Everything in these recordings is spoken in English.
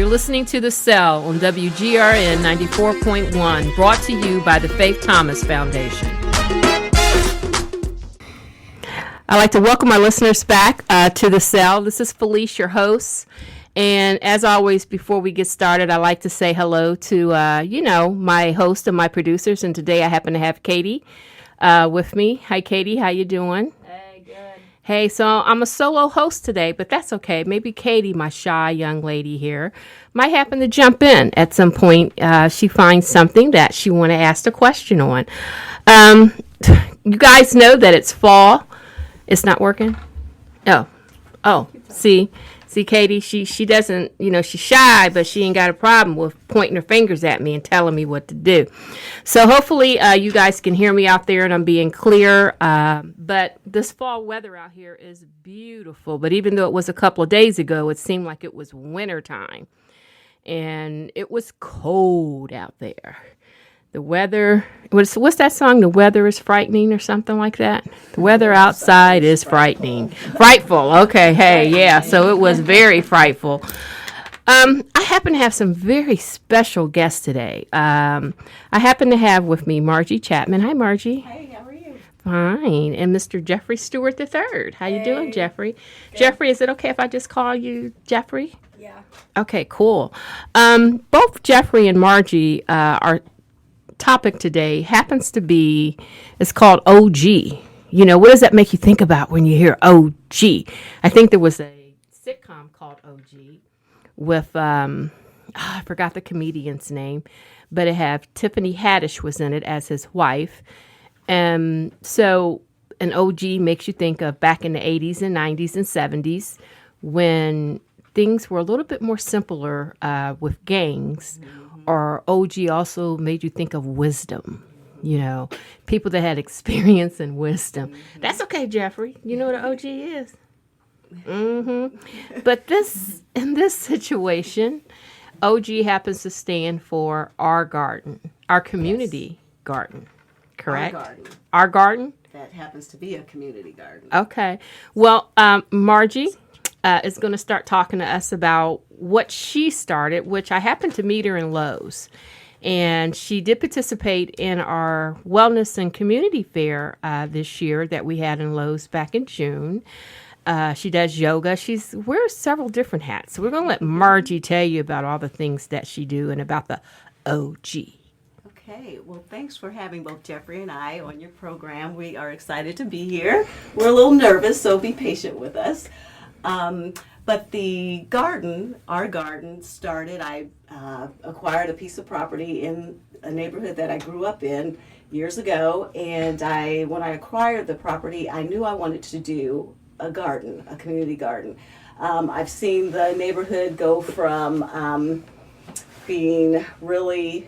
listening to The Cell on WGRN 94.1, brought to you by the Faith Thomas Foundation. I'd like to welcome our listeners back to The Cell. This is Felice, your host. And as always, before we get started, I'd like to say hello to, my host and my producers. And today I happen to have Katie with me. Hi, Katie. How you doing? Hey, good. Hey, so I'm a solo host today, but that's okay. Maybe Katie, my shy young lady here, might happen to jump in at some point. She finds something that she want to ask a question on. You guys know that it's fall. It's not working? Oh, see, Katie, she doesn't, she's shy, but she ain't got a problem with pointing her fingers at me and telling me what to do. So hopefully you guys can hear me out there and I'm being clear. But this fall weather out here is beautiful. But even though it was a couple of days ago, it seemed like it was winter time. And it was cold out there. The weather, what's that song? The weather is frightening or something like that? The weather outside is frightening. Frightful. Okay. Hey, yeah. So it was very frightful. I happen to have some very special guests today. I happen to have with me Margie Chapman. Hi, Margie. Hey, how are you? Fine. And Mr. Jeffrey Stewart III. How you doing, Jeffrey? Good. Jeffrey, is it okay if I just call you Jeffrey? Yeah. Okay, cool. Both Jeffrey and Margie are topic today happens to be, it's called OG. What does that make you think about when you hear OG? I think there was a sitcom called OG with, I forgot the comedian's name, but it had Tiffany Haddish was in it as his wife. So an OG makes you think of back in the 80s and 90s and 70s when things were a little bit more simpler with gangs. Or OG also made you think of wisdom, people that had experience and wisdom. Mm-hmm. That's okay, Jeffrey. You know what an OG is? Mm-hmm. But in this situation, OG happens to stand for our garden, our community garden, correct? Our garden? That happens to be a community garden. Okay. Well, Margie is going to start talking to us about what she started, which I happened to meet her in Lowe's. And she did participate in our wellness and community fair this year that we had in Lowe's back in June. She does yoga. She wears several different hats. So we're going to let Margie tell you about all the things that she do and about the OG. Okay, well, thanks for having both Jeffrey and I on your program. We are excited to be here. We're a little nervous, so be patient with us. But the garden, our garden, started, I acquired a piece of property in a neighborhood that I grew up in years ago. And when I acquired the property, I knew I wanted to do a garden, a community garden. I've seen the neighborhood go from being really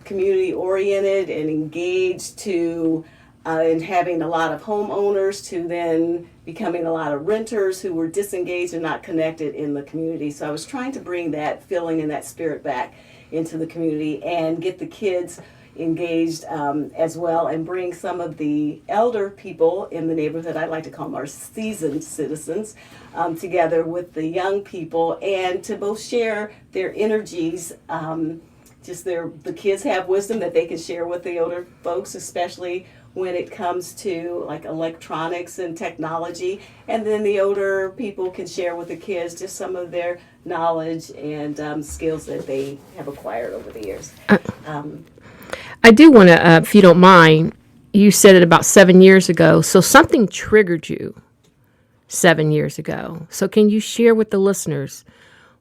community-oriented and engaged to and having a lot of homeowners to then becoming a lot of renters who were disengaged and not connected in the community. So I was trying to bring that feeling and that spirit back into the community and get the kids engaged as well and bring some of the elder people in the neighborhood, I like to call them our seasoned citizens, together with the young people and to both share their energies. The kids have wisdom that they can share with the older folks, especially when it comes to like electronics and technology, and then the older people can share with the kids just some of their knowledge and skills that they have acquired over the years. I do want to, if you don't mind, you said it about 7 years ago, so something triggered you 7 years ago. So can you share with the listeners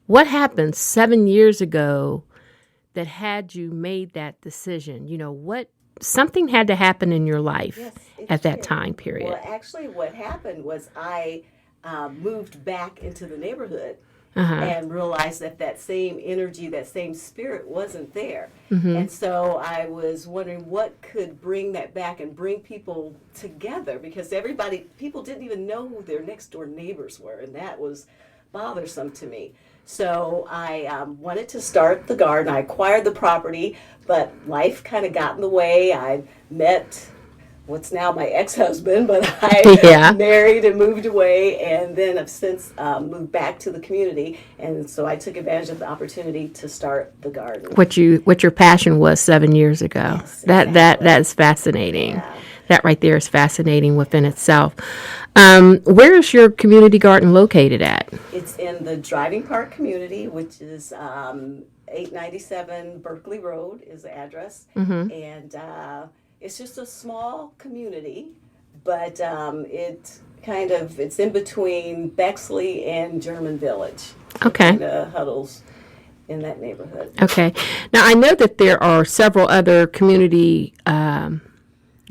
what happened 7 years ago that had you made that decision? Something had to happen in your life at that time period. Well, actually, what happened was I moved back into the neighborhood and realized that same energy, that same spirit wasn't there. Mm-hmm. And so I was wondering what could bring that back and bring people together, because people didn't even know who their next door neighbors were, and that was bothersome to me. So I wanted to start the garden. I acquired the property, but life kind of got in the way. I met what's now my ex-husband, but I Yeah. married and moved away, and then I've since moved back to the community, and so I took advantage of the opportunity to start the garden. What your passion was 7 years ago. Yes, That is fascinating. Yeah. That right there is fascinating within itself. Where is your community garden located at? It's in the Driving Park community, which is 897 Berkeley Road is the address, and it's just a small community, but it's in between Bexley and German Village. Okay. Kind of huddles in that neighborhood. Okay. Now I know that there are several other community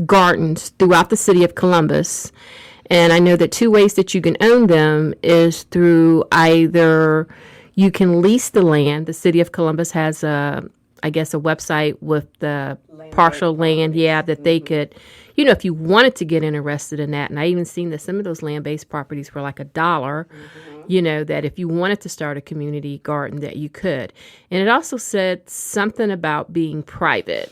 gardens throughout the city of Columbus. And I know that two ways that you can own them is through either you can lease the land. The city of Columbus has a website with the partial land, that they could, if you wanted to get interested in that. And I even seen that some of those land-based properties were like $1, that if you wanted to start a community garden that you could. And it also said something about being private,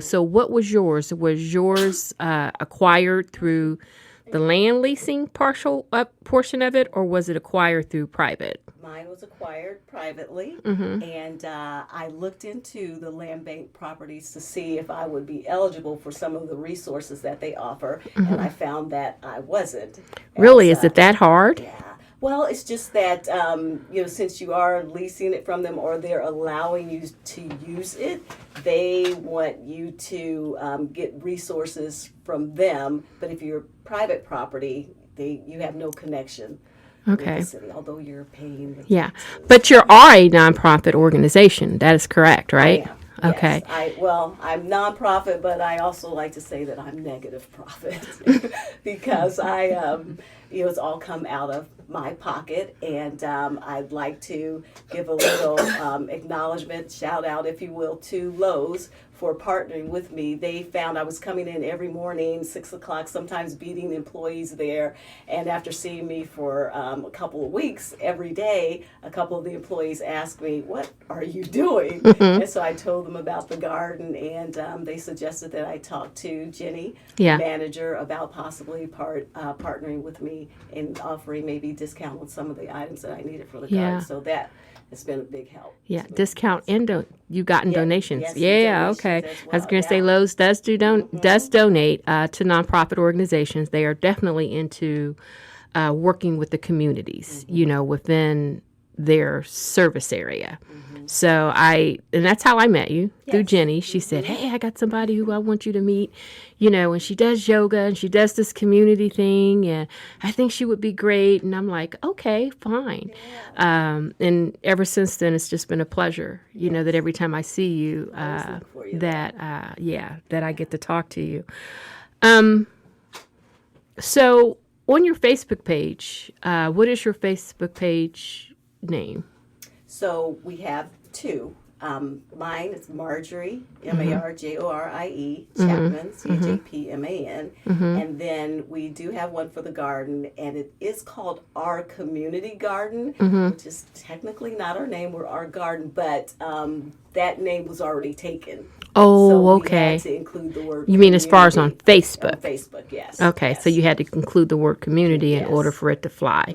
So what was yours? Was yours acquired through the land leasing partial portion of it, or was it acquired through private? Mine was acquired privately, and I looked into the land bank properties to see if I would be eligible for some of the resources that they offer, and I found that I wasn't. Really? Is it that hard? Yeah. Well, it's just that, since you are leasing it from them or they're allowing you to use it, they want you to get resources from them. But if you're private property, you have no connection with Okay. the city, although you're paying the Yeah. taxes. But you are a nonprofit organization. That is correct, right? I am. Okay. Yes. I'm nonprofit, but I also like to say that I'm negative profit because it's all come out of my pocket, and I'd like to give a little acknowledgement, shout out, if you will, to Lowe's for partnering with me. They found I was coming in every morning, 6 o'clock, sometimes beating employees there. And after seeing me for a couple of weeks every day, a couple of the employees asked me, "What are you doing?" And so I told them about the garden, and they suggested that I talk to Jenny, Yeah. manager, about possibly partnering with me and offering maybe discount on some of the items that I needed for the Yeah. garden. So that has been a big help. Yeah, discount and you've gotten donations. yes, Yeah, donations okay. as I was well, going to say yeah. Lowe's does donate to nonprofit organizations. They are definitely into working with the communities, within their service area. So and that's how I met you, through Yes. Jenny. She said, "Hey, I got somebody who I want you to meet, and she does yoga and she does this community thing, and I think she would be great." And I'm like, "Okay, fine." And ever since then, it's just been a pleasure, that every time I see you, always look for you. that I get to talk to you. So on your Facebook page, what is your Facebook page name? So we have two. Mine is Marjorie, Marjorie Chapman, Chapman, and then we do have one for the garden, and it is called Our Community Garden, which is technically not our name. We're Our Garden, but that name was already taken. Oh, So we okay. had to include the word. You mean as far as on community. Facebook? On Facebook, yes. Okay, yes. so you had to include the word community in Yes. order for it to fly.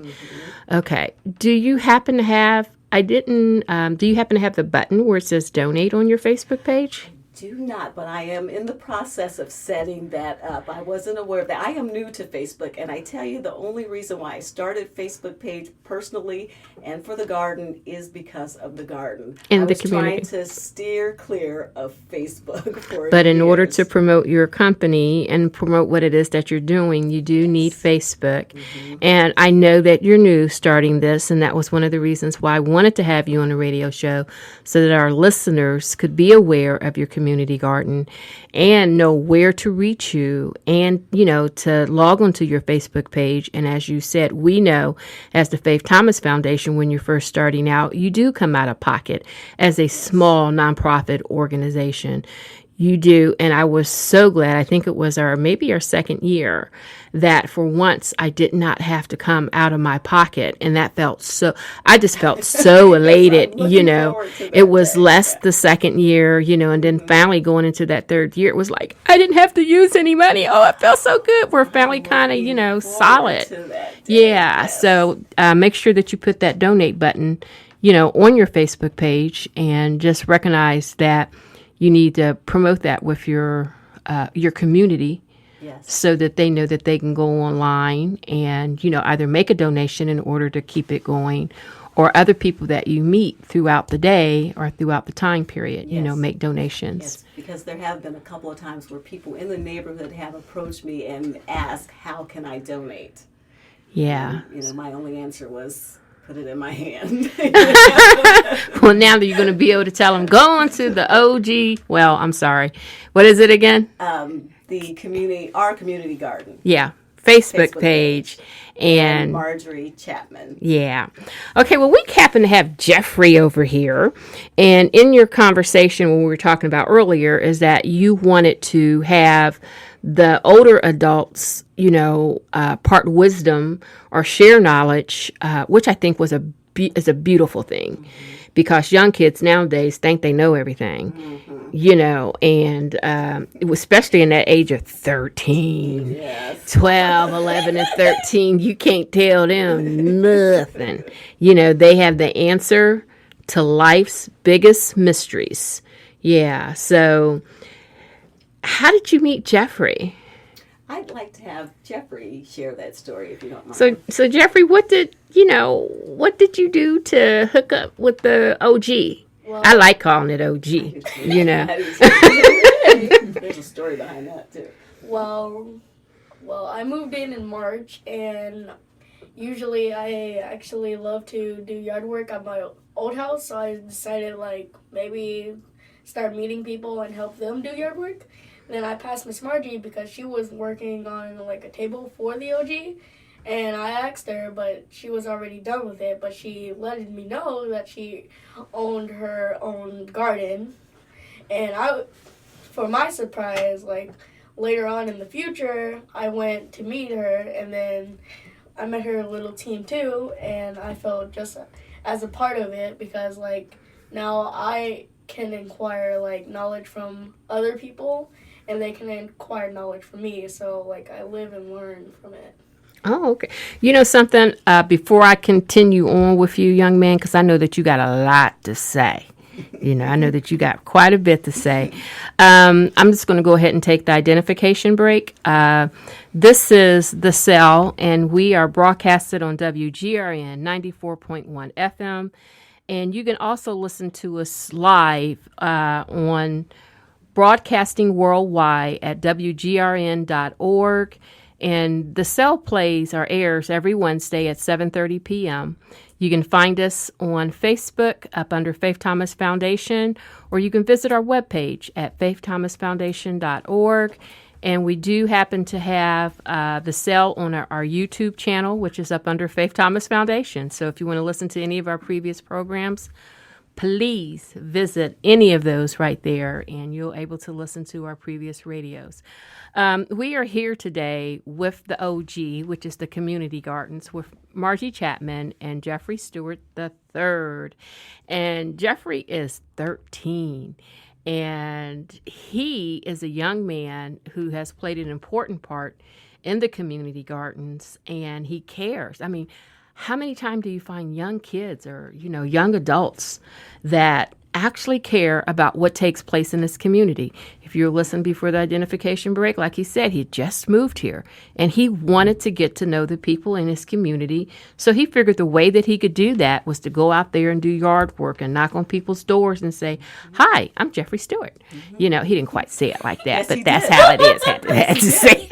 Okay. Do you happen to have, do you happen to have the button where it says donate on your Facebook page? Do not, but I am in the process of setting that up. I wasn't aware of that. I am new to Facebook, and I tell you, the only reason why I started Facebook page personally and for the garden is because of the garden. In I the was community. trying to steer clear of Facebook for But in order years. to promote your company and promote what it is that you're doing, you do need Facebook. And I know that you're new starting this, and that was one of the reasons why I wanted to have you on a radio show so that our listeners could be aware of your community garden and know where to reach you and, to log onto your Facebook page. And as you said, we know as the Faith Thomas Foundation, when you're first starting out, you do come out of pocket as a small nonprofit organization. You do. And I was so glad. I think it was maybe our second year that for once I did not have to come out of my pocket. And that I just felt so elated. I'm looking forward to that It was day. less the second year, and then finally going into that third year, it was like, I didn't have to use any money. Oh, it felt so good. We're finally kind of, Looking solid. forward to that day. Yeah. Yes. So make sure that you put that donate button, on your Facebook page, and just recognize that you need to promote that with your community, Yes. so that they know that they can go online and either make a donation in order to keep it going, or other people that you meet throughout the day or throughout the time period, Yes. make donations. Yes, because there have been a couple of times where people in the neighborhood have approached me and asked, how can I donate? Yeah. My only answer was, put it in my hand. Well, now that you're going to be able to tell them, go on to the OG. Well, I'm sorry. What is it again? Our community garden. Yeah. Facebook Facebook page. And And Marjorie Chapman. yeah. Okay, well, we happen to have Jeffrey over here. And in your conversation, when we were talking about earlier, is that you wanted to have the older adults, part wisdom or share knowledge, which I think is a beautiful thing. Because young kids nowadays think they know everything, and especially in that age of 13. Yes. 12, 11, and 13, you can't tell them nothing. They have the answer to life's biggest mysteries. Yeah, so how did you meet Jeffrey? I'd like to have Jeffrey share that story if you don't mind. So Jeffrey, what did you do to hook up with the OG? Well, I like calling it OG, There's a story behind that too. well, I moved in March, and usually I actually love to do yard work at my old house, so I decided maybe start meeting people and help them do yard work. Then I passed Miss Margie because she was working on a table for the OG, and I asked her, but she was already done with it. But she let me know that she owned her own garden, and for my surprise, later on in the future, I went to meet her, and then I met her little team too, and I felt just as a part of it because now I can inquire knowledge from other people, and they can acquire knowledge from me. So I live and learn from it. Oh, okay. You know something? Before I continue on with you, young man, because I know that you got a lot to say. I know that you got quite a bit to say. I'm just going to go ahead and take the identification break. This is The Cell, and we are broadcasted on WGRN 94.1 FM. And you can also listen to us live on broadcasting worldwide at WGRN.org. And The Cell plays or airs every Wednesday at 7:30 p.m. You can find us on Facebook up under Faith Thomas Foundation, or you can visit our webpage at faiththomasfoundation.org. And we do happen to have The Cell on our YouTube channel, which is up under Faith Thomas Foundation. So if you want to listen to any of our previous programs, please visit any of those right there, and you'll able to listen to our previous radios. We are here today with the OG, which is the Community Gardens, with Margie Chapman and Jeffrey Stewart III. And Jeffrey is 13, and he is a young man who has played an important part in the Community Gardens, and he cares. I mean, how many times do you find young kids or, young adults that actually care about what takes place in this community? If you're listening before the identification break, like he said, he just moved here and he wanted to get to know the people in his community. So he figured the way that he could do that was to go out there and do yard work and knock on people's doors and say, "Hi, I'm Jeffrey Stewart." He didn't quite say it like that, Yes, but he that's did. how it is. Had to say.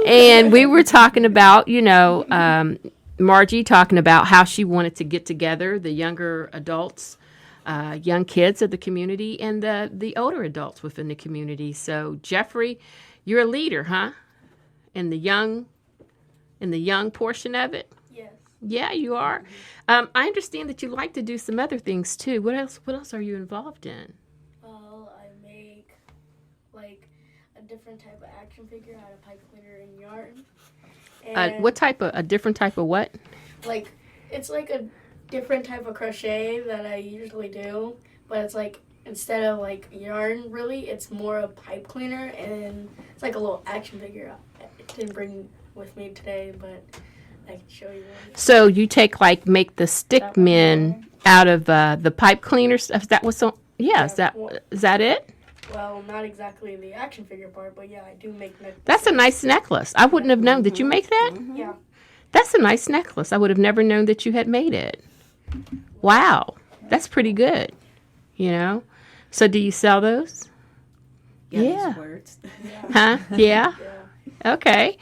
And we were talking about, Margie talking about how she wanted to get together the younger adults, young kids of the community, and the older adults within the community. So, Jeffrey, you're a leader, huh? In the young portion of it. Yes. Yeah, you are. I understand that you like to do some other things too. What else are you involved in? like a different type of action figure out of pipe cleaner and yarn. A different type of what? Like, it's like a different type of crochet that I usually do, but it's like, instead of like yarn, really, it's more a pipe cleaner, and it's like a little action figure. I didn't bring with me today, but I can show you one. So you make the stick men out of the pipe cleaner stuff. Is that what's on? Yeah, is that it? Well, not exactly the action figure part, but yeah, I do make necklaces. That's a nice necklace. I wouldn't have known. Did you make that? Yeah. That's a nice necklace. I would have never known that you had made it. Wow. That's pretty good. You know? So do you sell those? Yeah. Words. Huh? Yeah? Okay.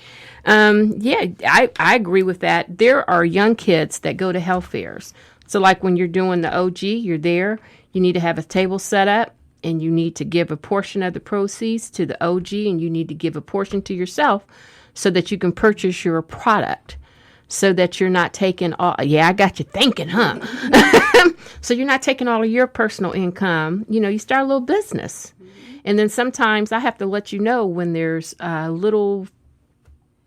I agree with that. There are young kids that go to health fairs. So like when you're doing the OG, you're there, you need to have a table set up, and you need to give a portion of the proceeds to the OG, and you need to give a portion to yourself so that you can purchase your product, so that you're not taking all, I got you thinking, huh? So you're not taking all of your personal income. You know, you start a little business. And then sometimes I have to let you know when there's little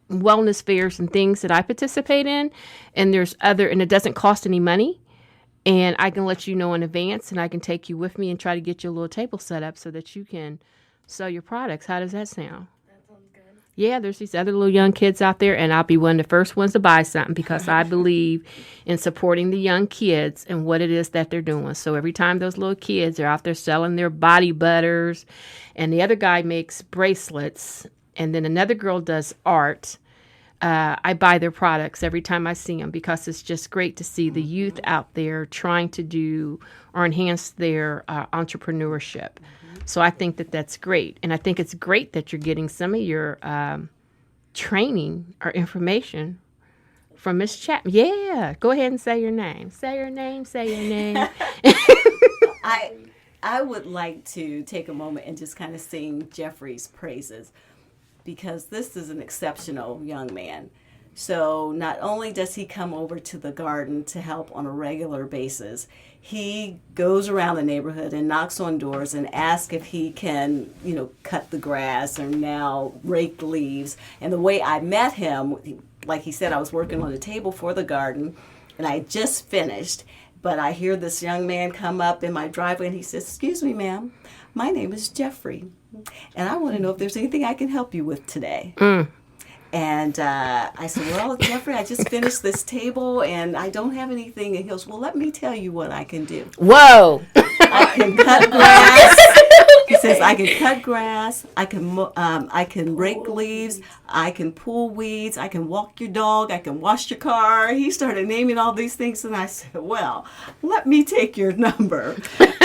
wellness fairs and things that I participate in, and and it doesn't cost any money. And I can let you know in advance, and I can take you with me and try to get you a little table set up so that you can sell your products. How does that sound? That sounds good. Yeah, there's these other little young kids out there, and I'll be one of the first ones to buy something because I believe in supporting the young kids and what it is that they're doing. So every time those little kids are out there selling their body butters, and the other guy makes bracelets, and then another girl does art, I buy their products every time I see them because it's just great to see the youth out there trying to do or enhance their entrepreneurship. So I think that that's great. And I think it's great that you're getting some of your training or information from Miss Chapman. Yeah, go ahead and say your name. Say your name. I would like to take a moment and just kind of sing Jeffrey's praises, because this is an exceptional young man. So not only does he come over to the garden to help on a regular basis, he goes around the neighborhood and knocks on doors and asks if he can, cut the grass or now rake the leaves. And the way I met him, like he said, I was working on a table for the garden, and I just finished. But I hear this young man come up in my driveway, and he says, "Excuse me, ma'am, my name is Jeffrey, and I want to know if there's anything I can help you with today." And I said, "Well, Jeffrey, I just finished this table, and I don't have anything." And he goes, "Well, let me tell you what I can do. Whoa. I can cut grass." He says, "I can cut grass. I can rake leaves. I can pull weeds. I can walk your dog. I can wash your car." He started naming all these things, and I said, "Well, let me take your number."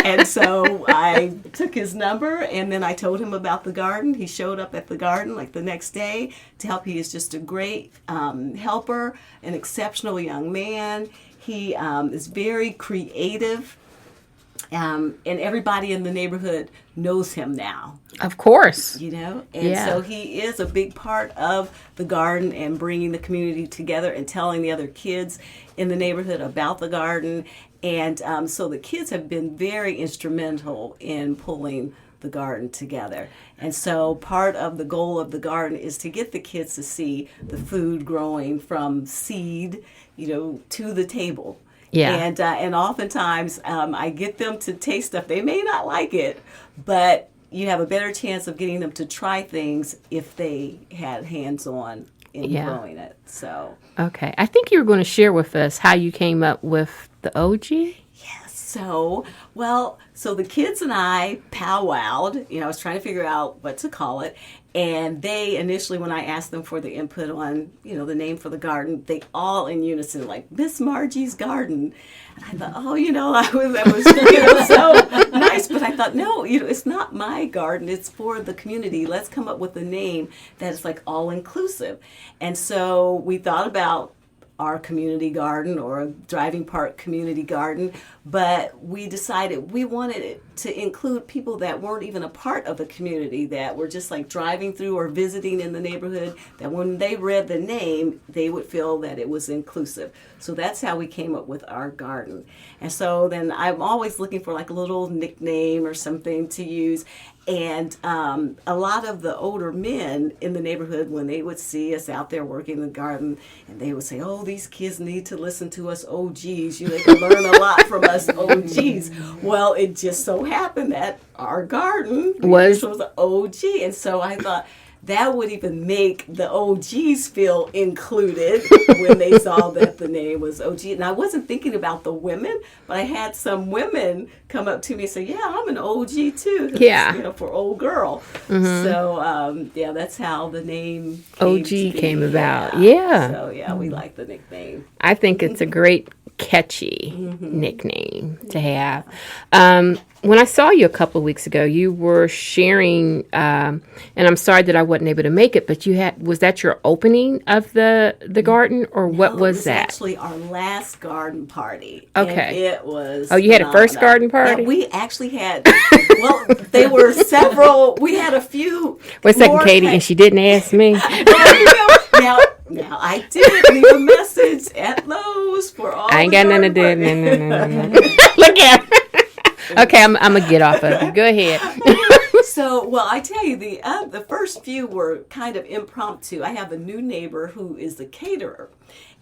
And so I took his number, and then I told him about the garden. He showed up at the garden like the next day to help. He is just a great helper, an exceptional young man. He is very creative. And everybody in the neighborhood knows him now. Of course. And so he is a big part of the garden and bringing the community together and telling the other kids in the neighborhood about the garden. And so the kids have been very instrumental in pulling the garden together. And so part of the goal of the garden is to get the kids to see the food growing from seed, to the table. Yeah. And oftentimes I get them to taste stuff. They may not like it, but you have a better chance of getting them to try things if they had hands-on in growing it. So. Okay. I think you were going to share with us how you came up with the OG. Yes. So the kids and I powwowed. I was trying to figure out what to call it. And they initially, when I asked them for the input on, the name for the garden, they all in unison, like, "Miss Margie's Garden." And I thought, that was so nice. But I thought, no, it's not my garden. It's for the community. Let's come up with a name that is like all inclusive. And so we thought about our community garden or a driving park community garden, but we decided we wanted it to include people that weren't even a part of the community, that were just like driving through or visiting in the neighborhood, that when they read the name, they would feel that it was inclusive. So that's how we came up with our garden. And so then I'm always looking for like a little nickname or something to use. And a lot of the older men in the neighborhood, when they would see us out there working in the garden, and they would say, "Oh, these kids need to listen to us OGs. They can learn a lot from us OGs." Well, it just so happened that our garden was an OG, and so I thought that would even make the OGs feel included when they saw that the name was OG. And I wasn't thinking about the women, but I had some women come up to me and say, "Yeah, I'm an OG too." Yeah. For old girl. So, that's how the name came about. Yeah. So, we like the nickname. I think it's a great, catchy nickname to have. When I saw you a couple of weeks ago, you were sharing, and I'm sorry that I wasn't able to make it, but was that your opening of the garden, or what was that? Actually our last garden party. Okay. And it was you had a first garden party? Yeah, we actually had, well, they were several, we had a few. Wait a second, Katie, and she didn't ask me. Now, I did leave a message at Lowe's for all I ain't got nothing to do. No. Look at her. Okay, I'm going to get off of it. Go ahead. So, well, I tell you, the first few were kind of impromptu. I have a new neighbor who is the caterer.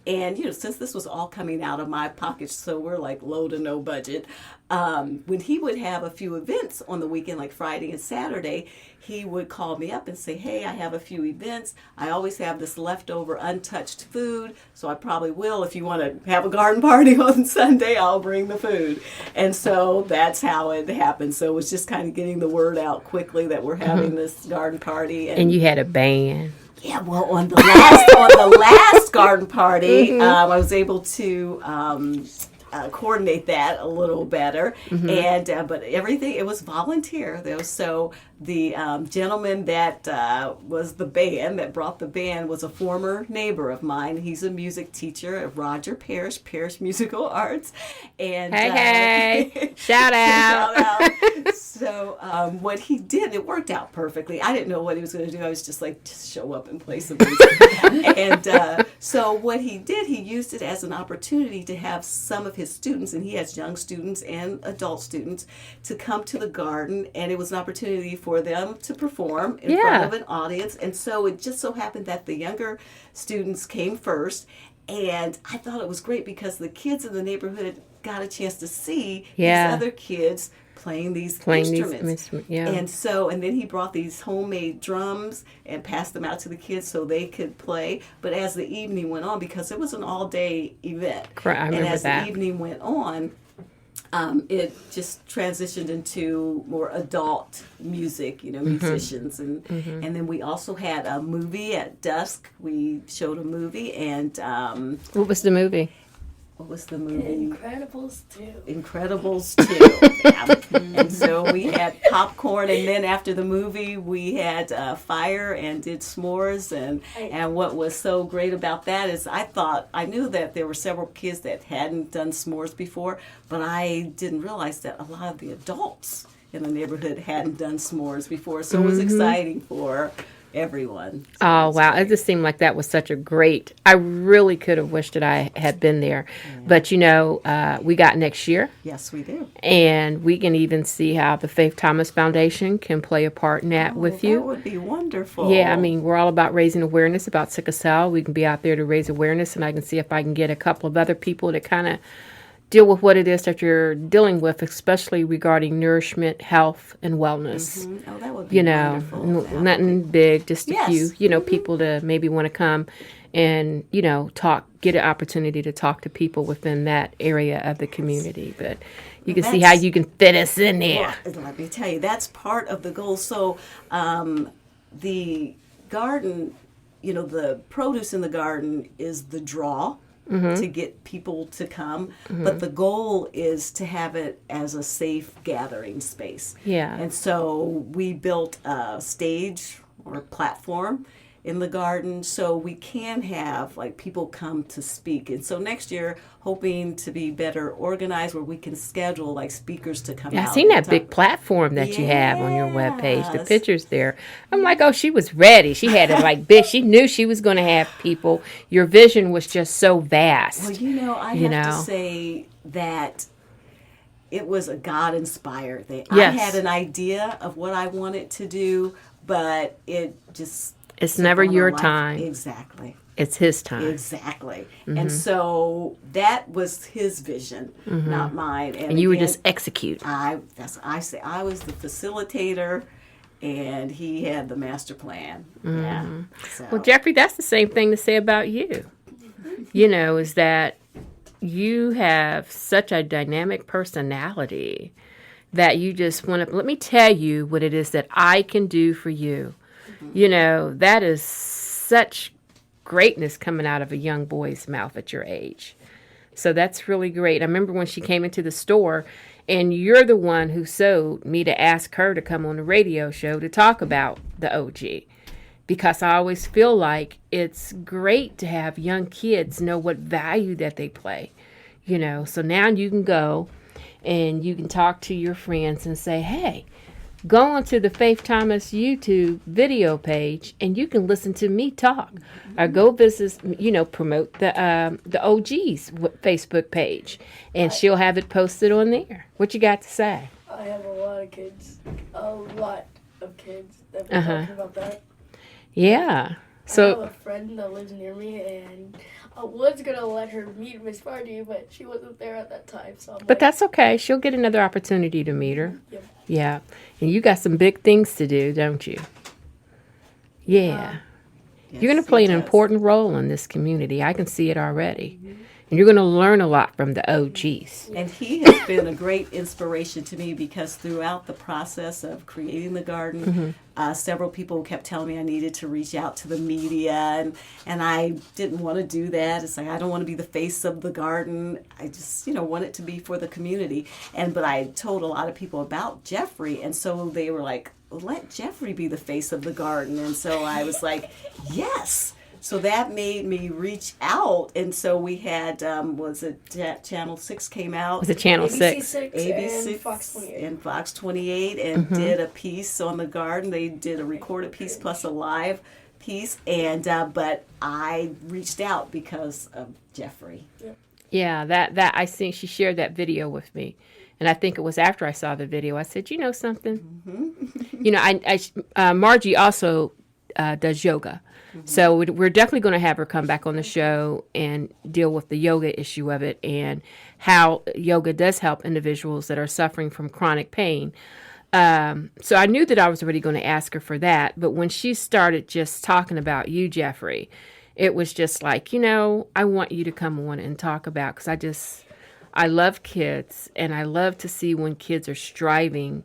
And, since this was all coming out of my pocket, so we're like low to no budget, when he would have a few events on the weekend, like Friday and Saturday, he would call me up and say, "Hey, I have a few events. I always have this leftover untouched food, so I probably will. If you want to have a garden party on Sunday, I'll bring the food." And so that's how it happened. So it was just kind of getting the word out quickly that we're having this garden party. And you had a band. Yeah, well, on the last garden party, I was able to coordinate that a little better, and but everything, it was volunteer though. So the gentleman that was the band that brought the band was a former neighbor of mine. He's a music teacher at Roger Parrish Musical Arts, and hey, shout out. Shout out. So what he did, it worked out perfectly. I didn't know what he was going to do. I was just like, just show up and play some music. And so what he did, he used it as an opportunity to have some of his students, and he has young students and adult students, to come to the garden, and it was an opportunity for them to perform in front of an audience. And so it just so happened that the younger students came first, and I thought it was great because the kids in the neighborhood got a chance to see these other kids playing these instruments. And then he brought these homemade drums and passed them out to the kids so they could play. But as the evening went on, because it was an all-day event, and as the evening went on, it just transitioned into more adult music, musicians. And then we also had a movie at dusk. We showed a movie, and what was the movie? What was the movie? Incredibles 2. Incredibles 2. And so we had popcorn, and then after the movie, we had fire and did s'mores. And what was so great about that is I knew that there were several kids that hadn't done s'mores before, but I didn't realize that a lot of the adults in the neighborhood hadn't done s'mores before. So it was exciting for everyone. So oh, wow. It just seemed like that was such a great, I really could have wished that I had been there. Yeah. But, we got next year. Yes, we do. And we can even see how the Faith Thomas Foundation can play a part in that with you. That would be wonderful. Yeah, I mean, we're all about raising awareness about sickle cell. We can be out there to raise awareness, and I can see if I can get a couple of other people to kind of deal with what it is that you're dealing with, especially regarding nourishment, health, and wellness. Oh, that would be wonderful. Nothing big, just a few, people to maybe want to come and, get an opportunity to talk to people within that area of the community. But you can see how you can fit us in there. Well, let me tell you, that's part of the goal. So the garden, the produce in the garden is the draw. To get people to come, but the goal is to have it as a safe gathering space. Yeah. And so we built a stage or platform in the garden so we can have people come to speak. And so next year, hoping to be better organized where we can schedule speakers to come out. I've seen that big platform that you have on your webpage, the pictures there. I'm like, oh, she was ready. She had it big. She knew she was going to have people. Your vision was just so vast. Well, I have to say that it was a God-inspired thing. Yes. I had an idea of what I wanted to do, but it just... It's never took on a your life. time. Exactly. It's his time. Exactly. And so that was his vision, not mine. And you were again, just executing. I was the facilitator, and he had the master plan. Yeah. So. Well, Jeffrey, that's the same thing to say about you. You know, is that you have such a dynamic personality that you just want to, let me tell you what it is that I can do for you. You know, that is such greatness coming out of a young boy's mouth at your age. So that's really great. I remember when she came into the store, and you're the one who sold me to ask her to come on the radio show to talk about the OG. Because I always feel like it's great to have young kids know what value that they play. You know, so now you can go and you can talk to your friends and say, hey, go onto the Faith Thomas YouTube video page and you can listen to me talk. Or go visit, you know, promote the OG's Facebook page. And she'll have it posted on there. What you got to say? I have a lot of kids that were talking about that. Yeah. I So have a friend that lives near me, and I was going to let her meet Miss Margie, but she wasn't there at that time. So but that's okay. She'll get another opportunity to meet her. Yep. Yeah. And you got some big things to do, don't you? Yeah. You're going to play an important role in this community. I can see it already. And you're going to learn a lot from the OGs. And he has been a great inspiration to me because throughout the process of creating the garden, several people kept telling me I needed to reach out to the media, and I didn't want to do that. It's like I don't want to be the face of the garden. I just, want it to be for the community. But I told a lot of people about Jeffrey, and so they were like, let Jeffrey be the face of the garden. And so I was like, yes. So that made me reach out, and so we had, Channel 6 came out. Was it Channel 6? 6 ABC and Fox 28. and Fox 28, and did a piece on the garden. They did a recorded piece plus a live piece, and but I reached out because of Jeffrey. Yeah, that I think she shared that video with me. And I think it was after I saw the video. I said, you know something? Margie also does yoga. So we're definitely going to have her come back on the show and deal with the yoga issue of it and how yoga does help individuals that are suffering from chronic pain. So I knew that I was already going to ask her for that. But when she started just talking about you, Jeffrey, it was just like, I want you to come on and talk about, because I love kids, and I love to see when kids are striving,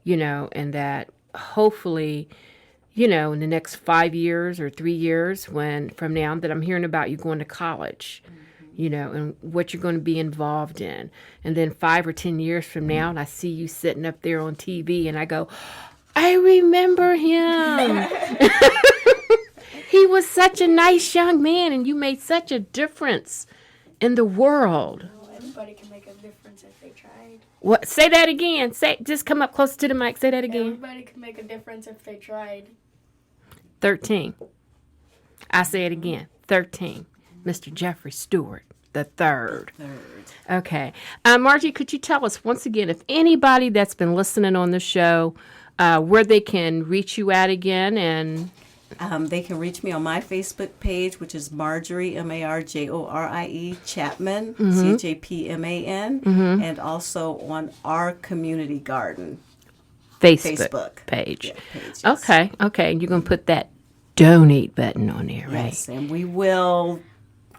and that hopefully, in the next 5 years or 3 years from now that I'm hearing about you going to college, and what you're going to be involved in. And then 5 or 10 years from now, and I see you sitting up there on TV and I go, I remember him. He was such a nice young man and you made such a difference in the world. Everybody can make a difference if they tried. What? Say that again. Just come up closer to the mic. Say that again. Everybody can make a difference if they tried. 13. I say it again. 13. Mr. Jeffrey Stewart, the third. Okay. Margie, could you tell us once again, if anybody that's been listening on the show, where they can reach you at again? And they can reach me on my Facebook page, which is Marjorie, Marjorie Chapman, Chapman, and also on our community garden Facebook page. Yeah, yes. Okay. And you're going to put that donate button on there, right? Yes, and we will,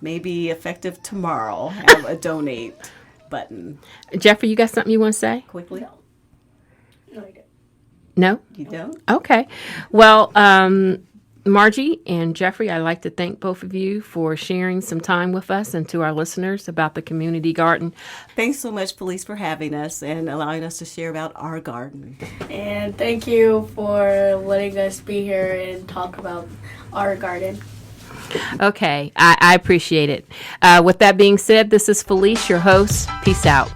maybe effective tomorrow, have a donate button. Jeffrey, you got something you want to say? Quickly? No, I don't. No? You don't? Okay. Well, Margie and Jeffrey, I'd like to thank both of you for sharing some time with us and to our listeners about the community garden. Thanks so much, Felice, for having us and allowing us to share about our garden. And thank you for letting us be here and talk about our garden. Okay, I appreciate it. With that being said, this is Felice, your host. Peace out.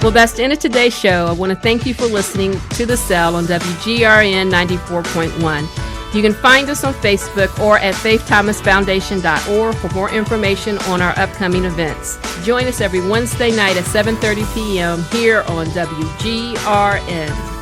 Well, that's the end of today's show. I want to thank you for listening to The Cell on WGRN 94.1. You can find us on Facebook or at faiththomasfoundation.org for more information on our upcoming events. Join us every Wednesday night at 7:30 p.m. here on WGRN.